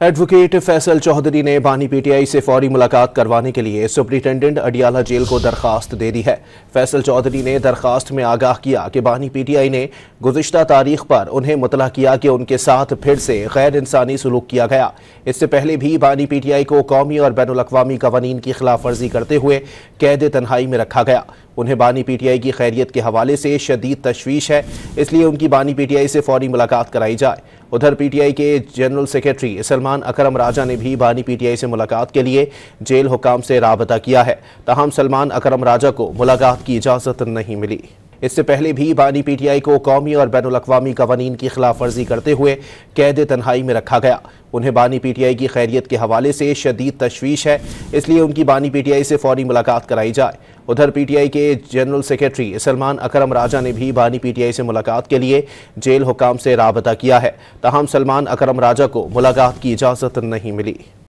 Advocate Faisal Chaudhary ने बानी PTI से फौरी मुलाकात करवाने के लिए सुप्रिंटेंडेंट अडियाला जेल को दरखास्त दे दी है। फैसल चौधरी ने दरखास्त में आगाह किया कि बानी पीटीआई ने गुज़िश्ता तारीख पर उन्हें मुतला किया कि उनके साथ फिर से गैर इंसानी सलूक किया गया। इससे पहले भी बानी पीटीआई को कौमी और बैनुल अक़वामी क़वानीन की खिलाफ वर्जी करते हुए कैद तन्हाई में रखा गया। उन्हें बानी पीटीआई की खैरियत के हवाले से शदीद तशवीश है, इसलिए उनकी बानी पीटीआई से फौरी मुलाकात कराई जाए। उधर पीटीआई के जनरल सेक्रेटरी सलमान अकरम राजा ने भी बानी पीटीआई से मुलाकात के लिए जेल हुकाम से राबता किया है, ताहम सलमान अकरम राजा को मुलाकात की इजाज़त नहीं मिली। इससे पहले भी बानी पीटीआई को कौमी और बैनुल अक़वामी क़वानीन की खिलाफ वर्जी करते हुए कैद तन्हाई में रखा गया। उन्हें बानी पीटीआई की खैरियत के हवाले से शदीद तशवीश है, इसलिए उनकी बानी पीटीआई से फौरी मुलाकात कराई जाए। उधर पीटीआई के जनरल सेक्रेटरी सलमान अकरम राजा ने भी बानी पीटीआई से मुलाकात के लिए जेल हुकाम से राबता किया है, ताहम सलमान अकरम राजा को मुलाकात की इजाज़त नहीं मिली।